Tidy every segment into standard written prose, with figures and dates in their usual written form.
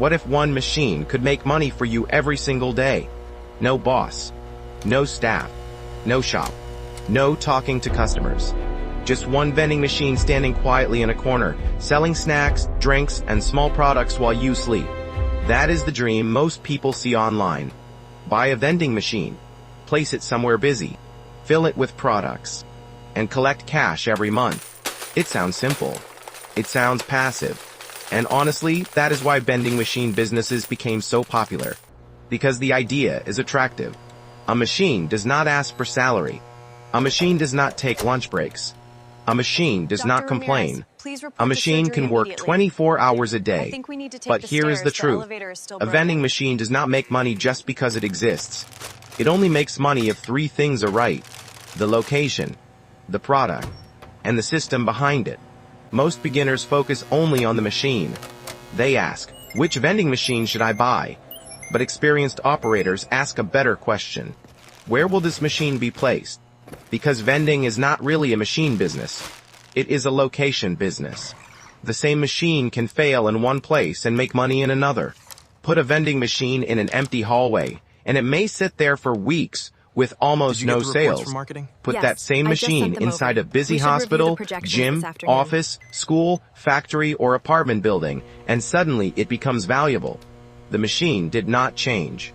What if one machine could make money for you every single day? No boss, no staff, no shop, no talking to customers. Just one vending machine standing quietly in a corner, selling snacks, drinks, and small products while you sleep. That is the dream most people see online. Buy a vending machine, place it somewhere busy, fill it with products, and collect cash every month. It sounds simple. It sounds passive. And honestly, that is why vending machine businesses became so popular. Because the idea is attractive. A machine does not ask for salary. A machine does not take lunch breaks. A machine does not complain. A machine can work 24 hours a day. But here is the truth. A vending machine does not make money just because it exists. It only makes money if three things are right: the location, the product, and the system behind it. Most beginners focus only on the machine. They ask, which vending machine should I buy? But experienced operators ask a better question. Where will this machine be placed? Because vending is not really a machine business. It is a location business. The same machine can fail in one place and make money in another. Put a vending machine in an empty hallway, and it may sit there for weeks with almost no sales. Put that same machine inside a busy hospital, gym, office, school, factory, or apartment building, and suddenly it becomes valuable. The machine did not change.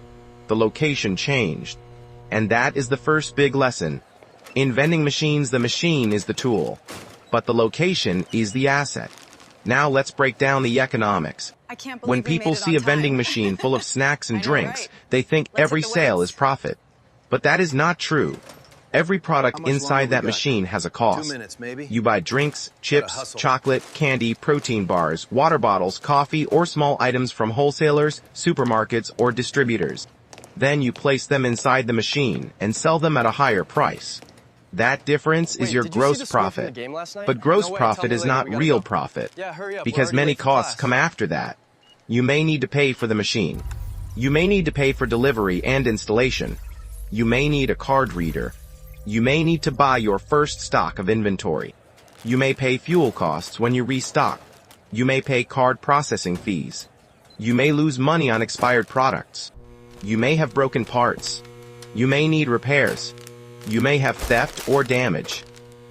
The location changed. And that is the first big lesson. In vending machines, the machine is the tool, but the location is the asset. Now let's break down the economics. When people see a vending machine full of snacks and drinks, they think every sale is profit. But that is not true. Every product inside that machine has a cost. You buy drinks, chips, chocolate, candy, protein bars, water bottles, coffee, or small items from wholesalers, supermarkets, or distributors. Then you place them inside the machine and sell them at a higher price. That difference is your gross profit. But gross profit is not real profit, because many costs come after that. You may need to pay for the machine. You may need to pay for delivery and installation. You may need a card reader. You may need to buy your first stock of inventory. You may pay fuel costs when you restock. You may pay card processing fees. You may lose money on expired products. You may have broken parts. You may need repairs. You may have theft or damage.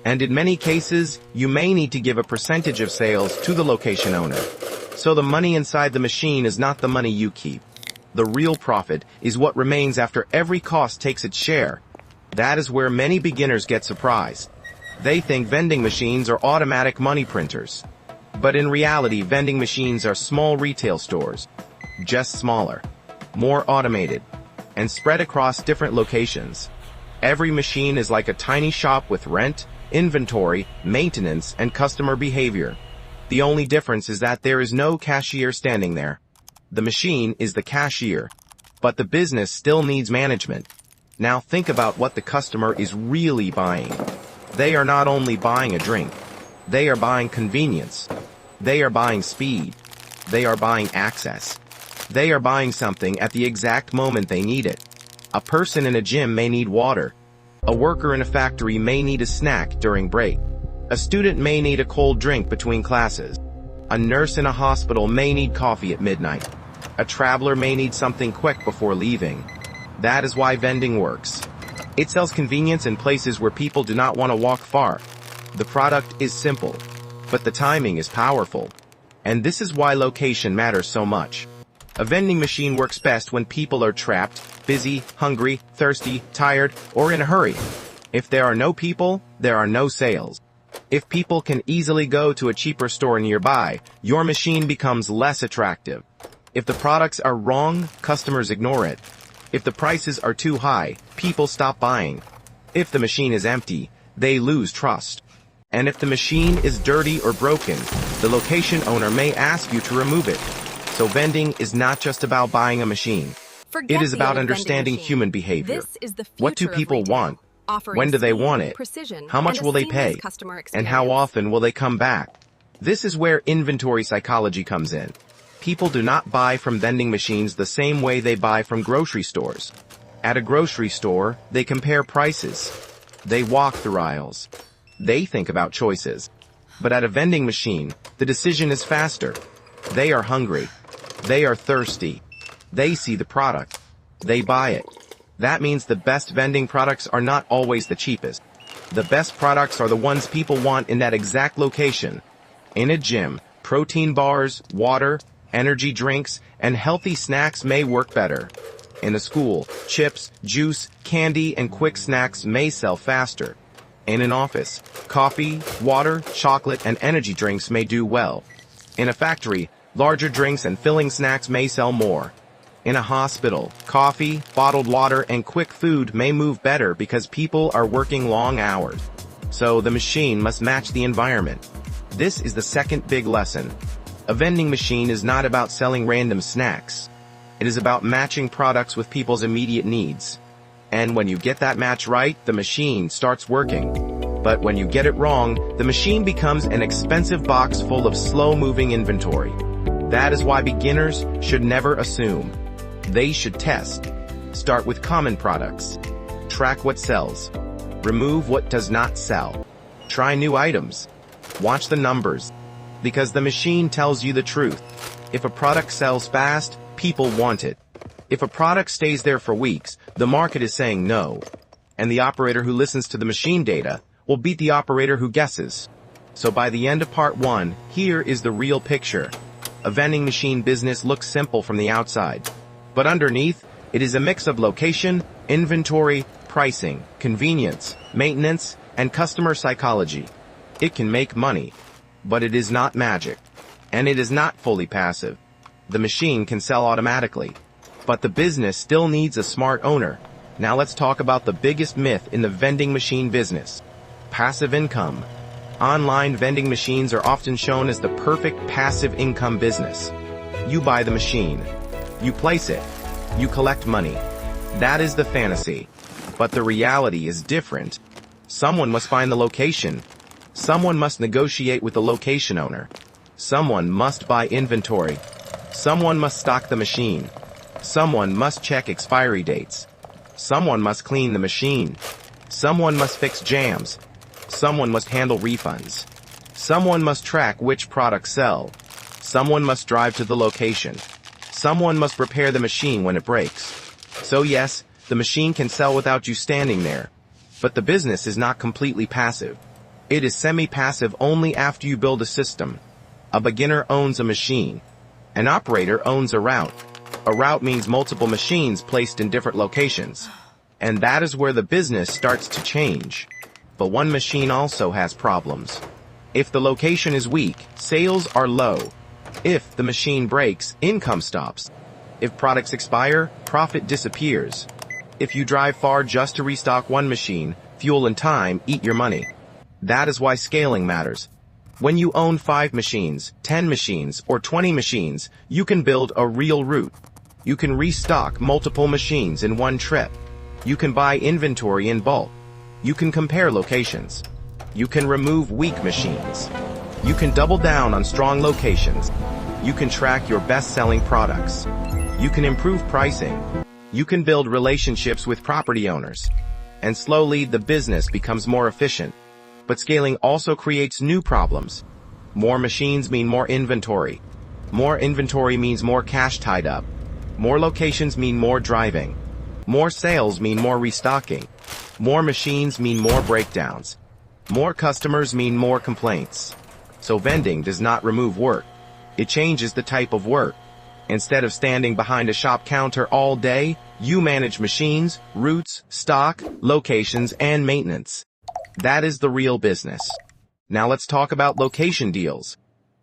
And in many cases, you may need to give a percentage of sales to the location owner. So the money inside the machine is not the money you keep. The real profit is what remains after every cost takes its share. That is where many beginners get surprised. They think vending machines are automatic money printers. But in reality, vending machines are small retail stores. Just smaller, more automated, and spread across different locations. Every machine is like a tiny shop with rent, inventory, maintenance, and customer behavior. The only difference is that there is no cashier standing there. The machine is the cashier, but the business still needs management. Now think about what the customer is really buying. They are not only buying a drink. They are buying convenience. They are buying speed. They are buying access. They are buying something at the exact moment they need it. A person in a gym may need water. A worker in a factory may need a snack during break. A student may need a cold drink between classes. A nurse in a hospital may need coffee at midnight. A traveler may need something quick before leaving. That is why vending works. It sells convenience in places where people do not want to walk far. The product is simple, but the timing is powerful. And this is why location matters so much. A vending machine works best when people are trapped, busy, hungry, thirsty, tired, or in a hurry. If there are no people, there are no sales. If people can easily go to a cheaper store nearby, your machine becomes less attractive. If the products are wrong, customers ignore it. If the prices are too high, people stop buying. If the machine is empty, they lose trust. And if the machine is dirty or broken, the location owner may ask you to remove it. So vending is not just about buying a machine. It is about understanding human behavior. What do people want? When do they want it? How much will they pay? And how often will they come back? This is where inventory psychology comes in. People do not buy from vending machines the same way they buy from grocery stores. At a grocery store, they compare prices. They walk through aisles. They think about choices. But at a vending machine, the decision is faster. They are hungry. They are thirsty. They see the product. They buy it. That means the best vending products are not always the cheapest. The best products are the ones people want in that exact location. In a gym, protein bars, water, energy drinks, and healthy snacks may work better. In a school, chips, juice, candy, and quick snacks may sell faster. In an office, coffee, water, chocolate, and energy drinks may do well. In a factory, larger drinks and filling snacks may sell more. In a hospital, coffee, bottled water, and quick food may move better because people are working long hours. So the machine must match the environment. This is the second big lesson. A vending machine is not about selling random snacks. It is about matching products with people's immediate needs. And when you get that match right, the machine starts working. But when you get it wrong, the machine becomes an expensive box full of slow-moving inventory. That is why beginners should never assume. They should test. Start with common products. Track what sells. Remove what does not sell. Try new items. Watch the numbers. Because the machine tells you the truth. If a product sells fast, people want it. If a product stays there for weeks, the market is saying no. And the operator who listens to the machine data will beat the operator who guesses. So by the end of part 1, here is the real picture. A vending machine business looks simple from the outside. But underneath, it is a mix of location, inventory, pricing, convenience, maintenance, and customer psychology. It can make money, but it is not magic. And it is not fully passive. The machine can sell automatically. But the business still needs a smart owner. Now let's talk about the biggest myth in the vending machine business. Passive income. Online vending machines are often shown as the perfect passive income business. You buy the machine. You place it. You collect money. That is the fantasy. But the reality is different. Someone must find the location. Someone must negotiate with the location owner. Someone must buy inventory. Someone must stock the machine. Someone must check expiry dates. Someone must clean the machine. Someone must fix jams. Someone must handle refunds. Someone must track which products sell. Someone must drive to the location. Someone must repair the machine when it breaks. So yes, the machine can sell without you standing there. But the business is not completely passive. It is semi-passive only after you build a system. A beginner owns a machine. An operator owns a route. A route means multiple machines placed in different locations. And that is where the business starts to change. But one machine also has problems. If the location is weak, sales are low. If the machine breaks, income stops. If products expire, profit disappears. If you drive far just to restock one machine, fuel and time eat your money. That is why scaling matters. When you own 5 machines, 10 machines, or 20 machines, you can build a real route. You can restock multiple machines in one trip. You can buy inventory in bulk. You can compare locations. You can remove weak machines. You can double down on strong locations. You can track your best-selling products. You can improve pricing. You can build relationships with property owners. And slowly, the business becomes more efficient. But scaling also creates new problems. More machines mean more inventory. More inventory means more cash tied up. More locations mean more driving. More sales mean more restocking. More machines mean more breakdowns. More customers mean more complaints. So vending does not remove work. It changes the type of work. Instead of standing behind a shop counter all day, you manage machines, routes, stock, locations, and maintenance. That is the real business. Now let's talk about location deals.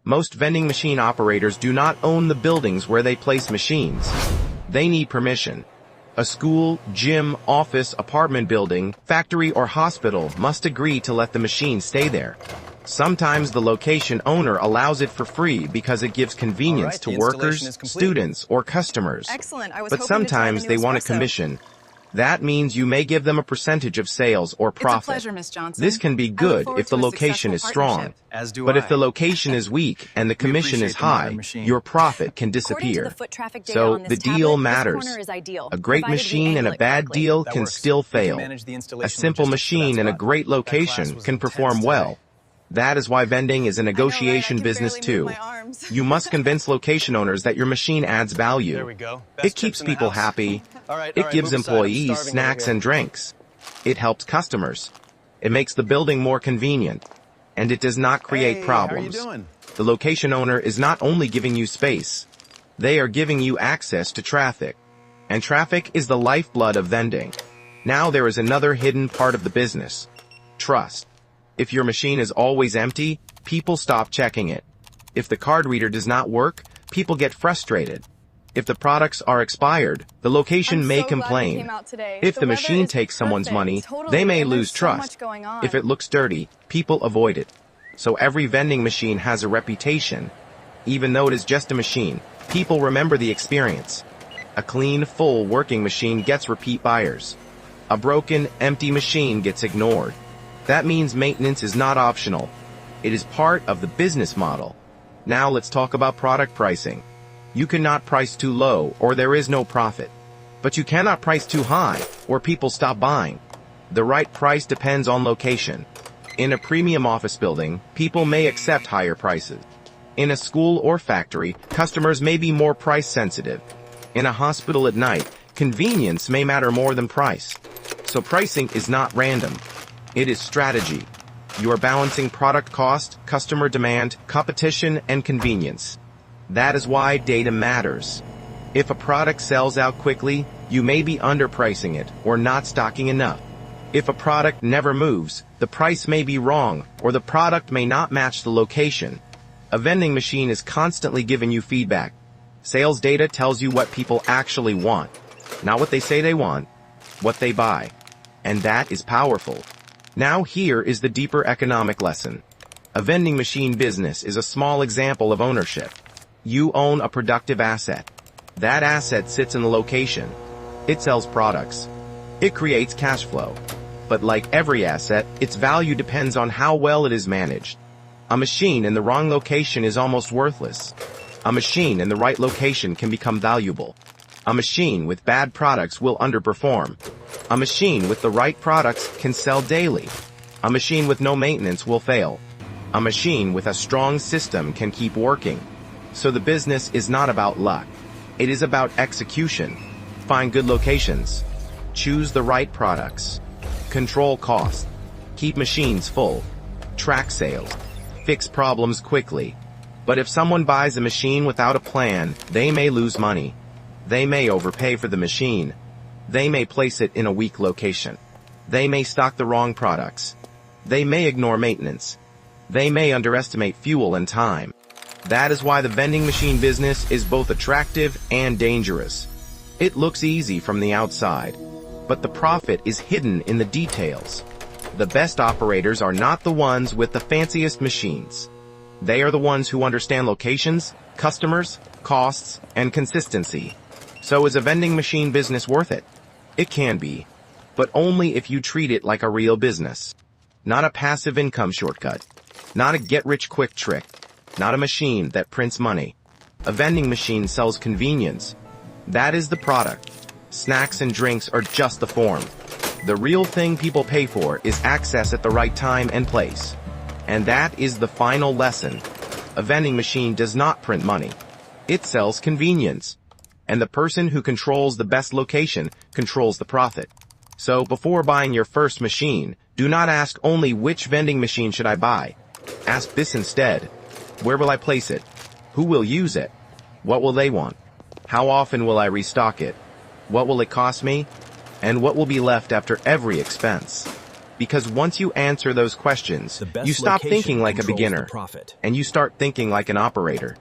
Most vending machine operators do not own the buildings where they place machines. They need permission. A school, gym, office, apartment building, factory, or hospital must agree to let the machine stay there. Sometimes the location owner allows it for free because it gives convenience to workers, students, or customers. Excellent. But sometimes they want a commission. That means you may give them a percentage of sales or profit. It's a pleasure, Miss Johnson. This can be good if the location is strong. But if the location is weak and the commission is high, your profit can disappear. So the deal matters. A great machine and a bad deal can still fail. A simple machine and a great location can perform well. That is why vending is a negotiation business too. You must convince location owners that your machine adds value. There we go. It keeps people happy. It gives employees snacks and drinks. It helps customers. It makes the building more convenient. And it does not create problems. How are you doing? The location owner is not only giving you space, they are giving you access to traffic. And traffic is the lifeblood of vending. Now there is another hidden part of the business. Trust. If your machine is always empty, people stop checking it. If the card reader does not work, people get frustrated. If the products are expired, the location may complain. If the machine takes someone's money, they may lose trust. If it looks dirty, people avoid it. So every vending machine has a reputation. Even though it is just a machine, people remember the experience. A clean, full working machine gets repeat buyers. A broken, empty machine gets ignored. That means maintenance is not optional. It is part of the business model. Now let's talk about product pricing. You cannot price too low or there is no profit. But you cannot price too high or people stop buying. The right price depends on location. In a premium office building, people may accept higher prices. In a school or factory, customers may be more price sensitive. In a hospital at night, convenience may matter more than price. So pricing is not random. It is strategy. You are balancing product cost, customer demand, competition, and convenience. That is why data matters. If a product sells out quickly, you may be underpricing it or not stocking enough. If a product never moves, the price may be wrong or the product may not match the location. A vending machine is constantly giving you feedback. Sales data tells you what people actually want. Not what they say they want, what they buy. And that is powerful. Now here is the deeper economic lesson. A vending machine business is a small example of ownership. You own a productive asset. That asset sits in the location. It sells products. It creates cash flow. But like every asset, its value depends on how well it is managed. A machine in the wrong location is almost worthless. A machine in the right location can become valuable. A machine with bad products will underperform. A machine with the right products can sell daily. A machine with no maintenance will fail. A machine with a strong system can keep working. So the business is not about luck. It is about execution. Find good locations. Choose the right products. Control costs. Keep machines full. Track sales. Fix problems quickly. But if someone buys a machine without a plan, they may lose money. They may overpay for the machine. They may place it in a weak location. They may stock the wrong products. They may ignore maintenance. They may underestimate fuel and time. That is why the vending machine business is both attractive and dangerous. It looks easy from the outside, but the profit is hidden in the details. The best operators are not the ones with the fanciest machines. They are the ones who understand locations, customers, costs, and consistency. So is a vending machine business worth it? It can be, but only if you treat it like a real business. Not a passive income shortcut. Not a get-rich-quick trick. Not a machine that prints money. A vending machine sells convenience. That is the product. Snacks and drinks are just the form. The real thing people pay for is access at the right time and place. And that is the final lesson. A vending machine does not print money. It sells convenience. And the person who controls the best location controls the profit. So before buying your first machine, do not ask only which vending machine should I buy. Ask this instead. Where will I place it? Who will use it? What will they want? How often will I restock it? What will it cost me? And what will be left after every expense? Because once you answer those questions, you stop thinking like a beginner, and you start thinking like an operator.